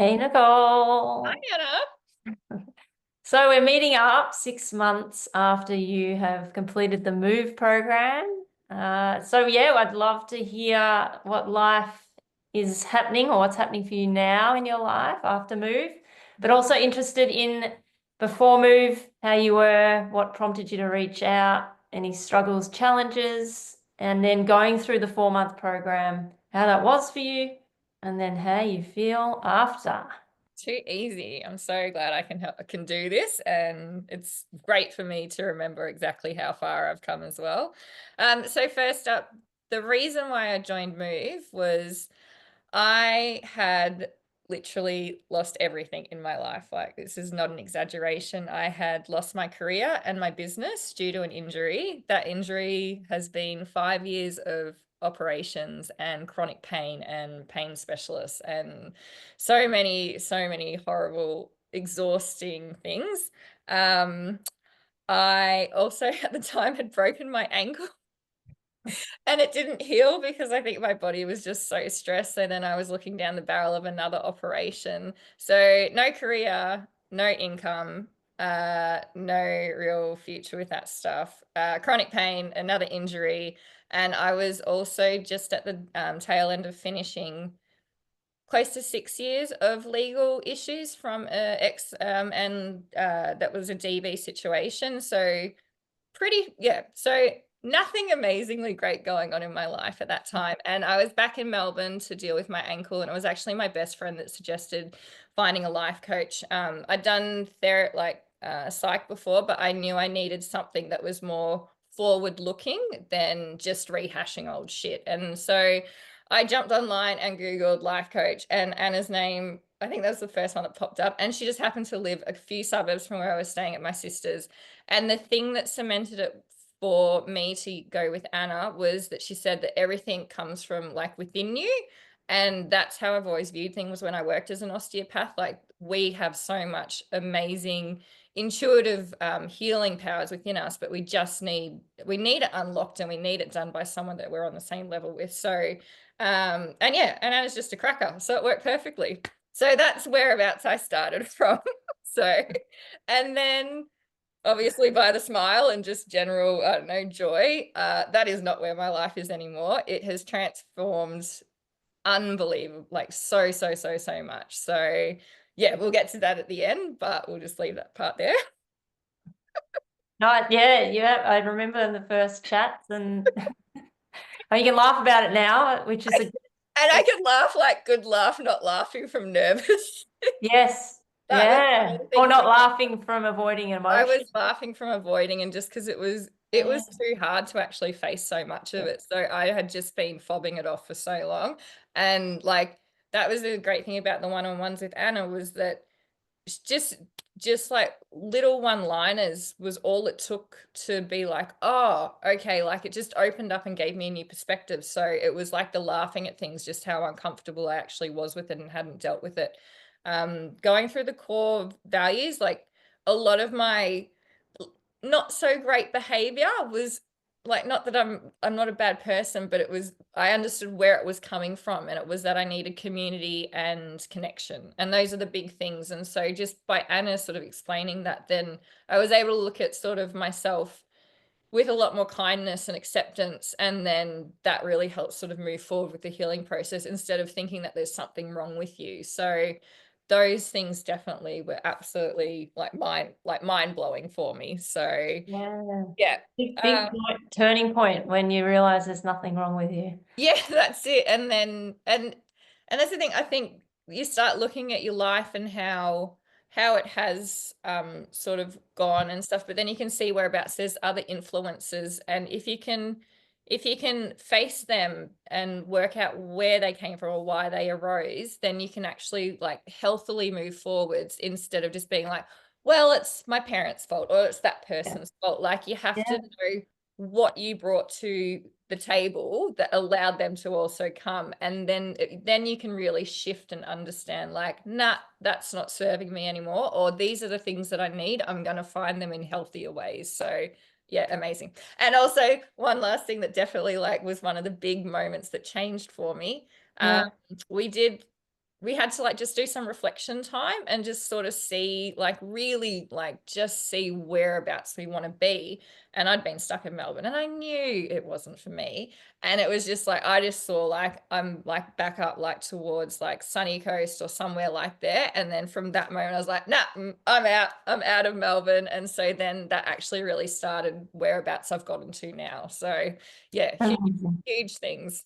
Hey, Hi, Nicole. Anna. So we're meeting up 6 months after you have completed the MOVE program. So yeah, I'd love to hear what life is happening or what's happening for you now in your life after MOVE, but also interested in before MOVE, how you were, what prompted you to reach out, any struggles, challenges, and then going through the 4 month program, how that was for you, and then how you feel after. Too easy. I'm so glad I can do this, and it's great for me to remember exactly how far I've come as well. So first up, the reason why I joined Move was I had literally lost everything in my life. Like, this is not an exaggeration. I had lost my career and my business due to an injury. That injury has been 5 years of operations and chronic pain and pain specialists and so many horrible, exhausting things. Um, I also at the time had broken my ankle and it didn't heal because I think my body was just so stressed. So then I was looking down the barrel of another operation. So no career, no income, no real future with that stuff. Chronic pain, another injury. And I was also just at the tail end of finishing close to 6 years of legal issues from ex and that was a DV situation. So pretty, yeah. So nothing amazingly great going on in my life at that time. And I was back in Melbourne to deal with my ankle, and it was actually my best friend that suggested finding a life coach. I'd done therapy, like psych before, but I knew I needed something that was more forward looking than just rehashing old shit. And so I jumped online and Googled life coach, and Anna's name, I think that was the first one that popped up. And she just happened to live a few suburbs from where I was staying at my sister's. And the thing that cemented it for me to go with Anna was that she said that everything comes from like within you. And that's how I've always viewed things when I worked as an osteopath. Like, we have so much amazing intuitive healing powers within us, but we need it unlocked, and we need it done by someone that we're on the same level with. So and yeah, and Anna's just a cracker, so it worked perfectly. So that's whereabouts I started from. So, and then obviously by the smile and just general, I don't know, joy, that is not where my life is anymore. It has transformed unbelievable, like so much. So yeah, we'll get to that at the end, but we'll just leave that part there. No, yeah, I remember in the first chats, and oh, you can laugh about it now, which is And I can laugh, like good laugh, not laughing from nervous. yes, That was one of yeah, the or things. not laughing from avoiding I emotion. was laughing from avoiding, and just because it Yeah, was too hard to actually face so much of it. So I had just been fobbing it off for so long. And like, that was the great thing about the one-on-ones with Anna, was that it's just like little one-liners was all it took to be like, oh, okay, like it just opened up and gave me a new perspective. So it was like the laughing at things, just how uncomfortable I actually was with it and hadn't dealt with it. Going through the core values, like a lot of my not so great behavior was like, not that I'm not a bad person, but it was, I understood where it was coming from, and it was that I needed community and connection, and those are the big things. And so just by Anna sort of explaining that, then I was able to look at sort of myself with a lot more kindness and acceptance, and then that really helps sort of move forward with the healing process instead of thinking that there's something wrong with you. So those things definitely were absolutely like mind blowing for me. So yeah. yeah. Big Um, turning point when you realize there's nothing wrong with you. yeah, that's it. And then and that's the thing. I think you start looking at your life and how it has sort of gone and stuff, but then you can see whereabouts there's other influences. And if you can face them and work out where they came from or why they arose, then you can actually like healthily move forwards instead of just being like, well, it's my parents' fault or it's that Yeah. person's fault. Like, you have to Yeah. know what you brought to the table that allowed them to also come, and then you can really shift and understand, like, nah, that's not serving me anymore, or these are the things that I need. I'm going to find them in healthier ways. So yeah, amazing. And also one last thing that definitely like was one of the big moments that changed for me. um Yeah. we did we had to like just do some reflection time and just sort of see, like, really like just see whereabouts we want to be. And I'd been stuck in Melbourne and I knew it wasn't for me. And it was just like, I just saw like I'm like back up like towards like Sunny Coast or somewhere like there. And then from that moment I was like, nah, I'm out of Melbourne. And so then that actually really started whereabouts I've gotten to now. So yeah, Amazing. huge things.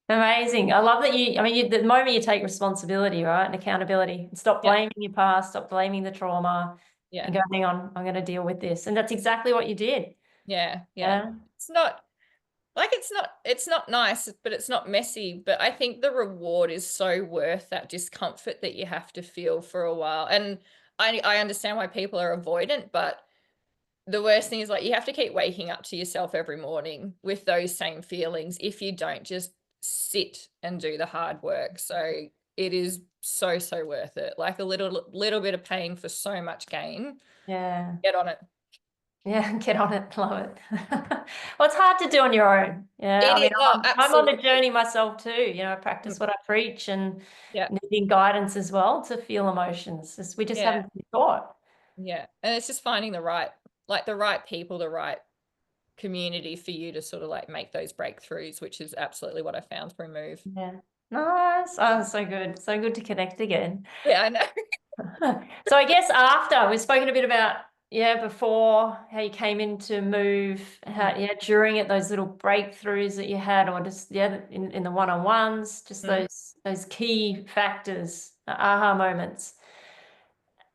Amazing. I love that I mean, the moment you take responsibility, right, and accountability, stop Yeah. blaming your past, stop blaming the trauma, and Yeah. go, hang on, I'm going to deal with this. And that's exactly what you did. Yeah. Yeah. Yeah. It's not like it's not nice, but it's not messy. But I think the reward is so worth that discomfort that you have to feel for a while. And I understand why people are avoidant, but the worst thing is like you have to keep waking up to yourself every morning with those same feelings if you don't just sit and do the hard work. So it is so, so worth it. Like a little bit of pain for so much gain. Yeah. Get on it. Yeah. Get on it. Love it. Well, it's hard to do on your own. Yeah. It I mean, is, oh, I'm on the absolutely. journey myself too. You know, I practice what I preach and Yeah. needing guidance as well to feel emotions. We just Yeah. haven't been taught. Yeah. And it's just finding the right people, the right community for you to sort of like make those breakthroughs, which is absolutely what I found through Move. Yeah. Nice. Oh, so good. So good to connect again. Yeah, I know. So I guess after we've spoken a bit about, yeah, before how you came into Move, how, yeah, during it, those little breakthroughs that you had, or just, yeah, in the one-on-ones, just Mm. those key factors, aha moments.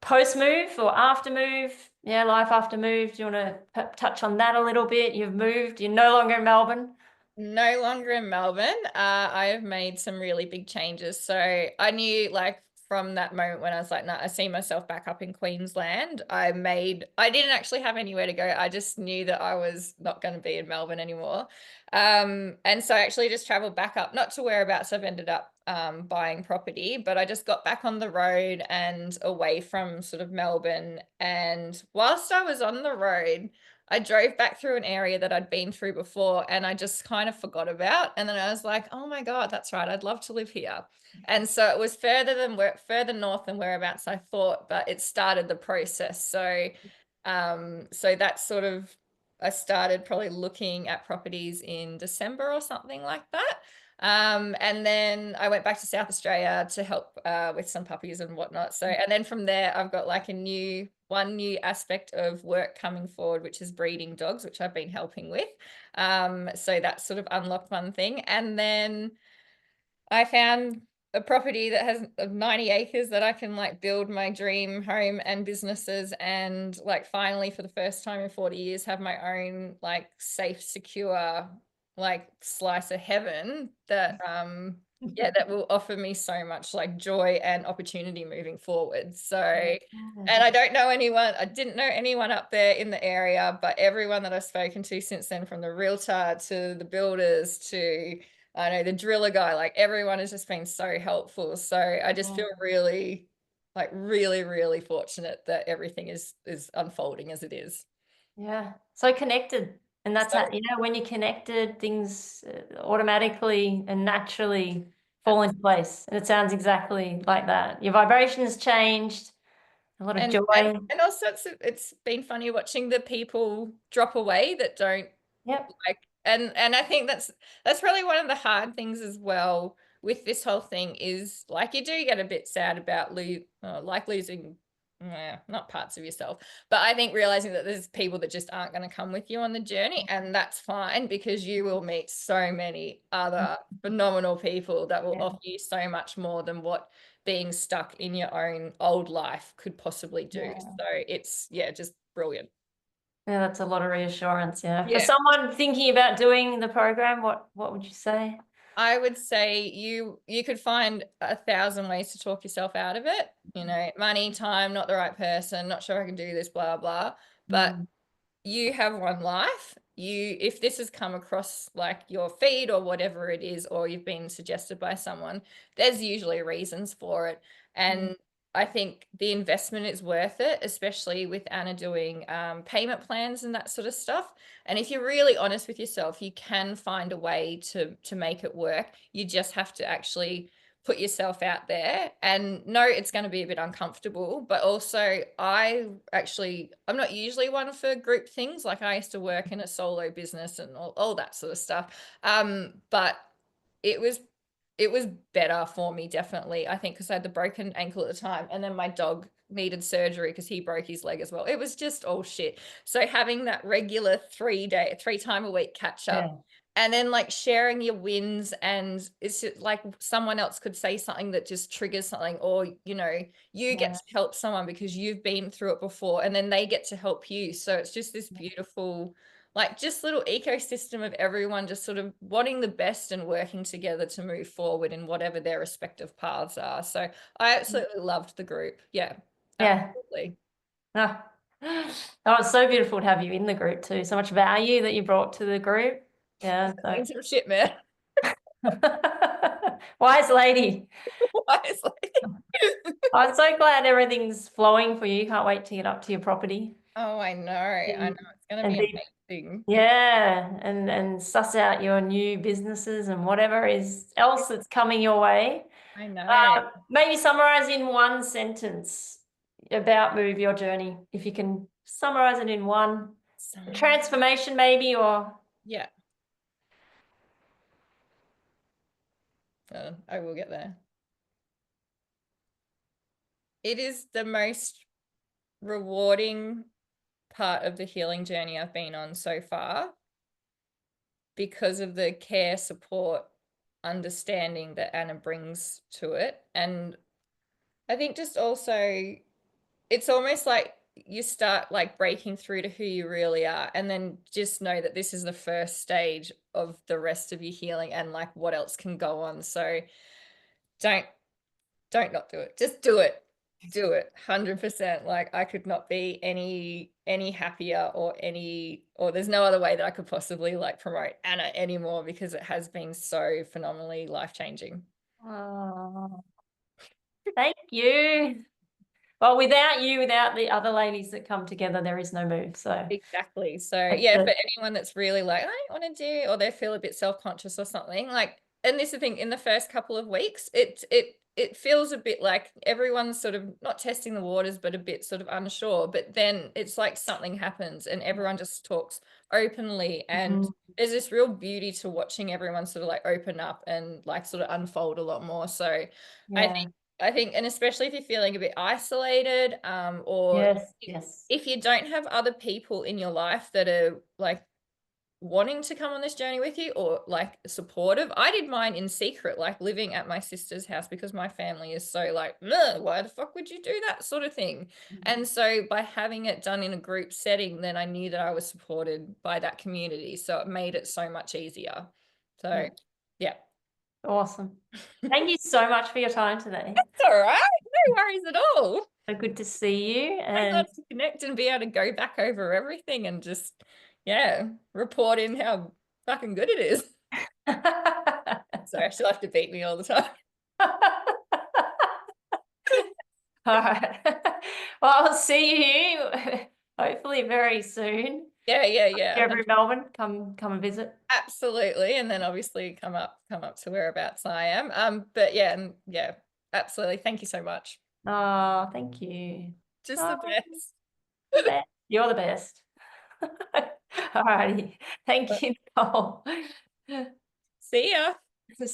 Post Move or after Move, yeah, life after Move. Do you want to touch on that a little bit? You've moved, you're no longer in Melbourne. No longer in Melbourne. I have made some really big changes. So I knew like from that moment when I was like, nah, I see myself back up in Queensland. I didn't actually have anywhere to go. I just knew that I was not going to be in Melbourne anymore. And so I actually just traveled back up, not to whereabouts I've ended up buying property, but I just got back on the road and away from sort of Melbourne. And whilst I was on the road, I drove back through an area that I'd been through before and I just kind of forgot about. And then I was like, oh my God, that's right. I'd love to live here. And so it was further north than whereabouts I thought, but it started the process. So that's sort of, I started probably looking at properties in December or something like that. And then I went back to South Australia to help with some puppies and whatnot. So, and then from there, I've got like one new aspect of work coming forward, which is breeding dogs, which I've been helping with. So that sort of unlocked one thing. And then I found a property that has 90 acres that I can like build my dream home and businesses and like finally for the first time in 40 years have my own like safe, secure like slice of heaven that yeah, that will offer me so much like joy and opportunity moving forward. So, and I don't know anyone, I didn't know anyone up there in the area, but everyone that I've spoken to since then, from the realtor to the builders to I know the driller guy, like everyone has just been so helpful. So I just feel really, like really fortunate that everything is unfolding as it is. Yeah, so connected. And that's So how, when you're connected, things automatically and naturally fall into place. And it sounds exactly like that. Your vibrations changed, a lot of and and joy. and also it's been funny watching the people drop away that don't Yep. like and I think that's probably one of the hard things as well with this whole thing is like you do get a bit sad about losing not parts of yourself, but I think realizing that there's people that just aren't going to come with you on the journey, and that's fine because you will meet so many other phenomenal people that will Yeah. offer you so much more than what being stuck in your own old life could possibly do. Yeah. So it's just brilliant. Yeah, that's a lot of reassurance. Yeah. For Yeah. someone thinking about doing the program, what would you say? I would say you could find 1,000 ways to talk yourself out of it. You know, money, time, not the right person, not sure I can do this, blah, blah. But Mm. you have one life. If this has come across like your feed or whatever it is, or you've been suggested by someone, there's usually reasons for it. And I think the investment is worth it, especially with Anna doing payment plans and that sort of stuff. And if you're really honest with yourself, you can find a way to make it work. You just have to actually put yourself out there and know it's going to be a bit uncomfortable, but also I'm not usually one for group things. Like I used to work in a solo business and all that sort of stuff. But it was better for me, definitely. I think because I had the broken ankle at the time, and then my dog needed surgery because he broke his leg as well. It was just all shit. So having that regular 3 time a week catch up, Yeah. and then like sharing your wins, and it's just like someone else could say something that just triggers something, or you get Yeah. to help someone because you've been through it before, and then they get to help you. So it's just this beautiful, like, just little ecosystem of everyone just sort of wanting the best and working together to move forward in whatever their respective paths are. So I absolutely loved the group. Yeah, Yeah. absolutely. Oh. Oh, it's so beautiful to have you in the group too. So much value that you brought to the group. Yeah. So. Some shit, man. Wise lady. Wisely. I'm so glad everything's flowing for you. Can't wait to get up to your property. Oh, I know. I know. It's going to And be be, amazing. yeah, and suss out your new businesses and whatever is else that's coming your way. I know. Maybe summarize in one sentence about Move Your Journey. If you can summarize it in one. Transformation maybe, or Yeah. I will get there. It is the most rewarding part of the healing journey I've been on so far, because of the care, support, understanding that Anna brings to it. And I think just also, it's almost like you start like breaking through to who you really are, and then just know that this is the first stage of the rest of your healing and like what else can go on. So don't not do it. Just do it. Do it 100%. Like I could not be any happier, or there's no other way that I could possibly like promote Anna anymore, because it has been so phenomenally life-changing. oh, thank you. Well, without you, without the other ladies that come together, there is no Move. So Exactly. So that's yeah, for it. anyone that's really like, I don't want to do, or they feel a bit self-conscious or something, like, and this is the thing, in the first couple of weeks, it feels a bit like everyone's sort of not testing the waters, but a bit sort of unsure. But then it's like something happens and everyone just talks openly, and there's this real beauty to watching everyone sort of like open up and like sort of unfold a lot more. So Yeah. I think, and especially if you're feeling a bit isolated, or Yes. Yes. if you don't have other people in your life that are like wanting to come on this journey with you, or like supportive. I did mine in secret, like living at my sister's house, because my family is so like, why the fuck would you do that sort of thing? And so by having it done in a group setting, then I knew that I was supported by that community. So it made it so much easier. So yeah. Awesome. Thank you so much for your time today. It's all right. No worries at all. So good to see you. I'm And glad to connect and be able to go back over everything and just, yeah, report in how fucking good it is. Sorry, she'll have to beat me all the time. all right. Well, I'll see you hopefully very soon. Yeah. You're ever in Melbourne, come and visit. Absolutely. And then obviously come up to whereabouts I am. But yeah, and yeah, absolutely. Thank you so much. Oh, thank you. Just Oh, the best. the best. You're the best. All righty. Thank you, Nicole. See ya. See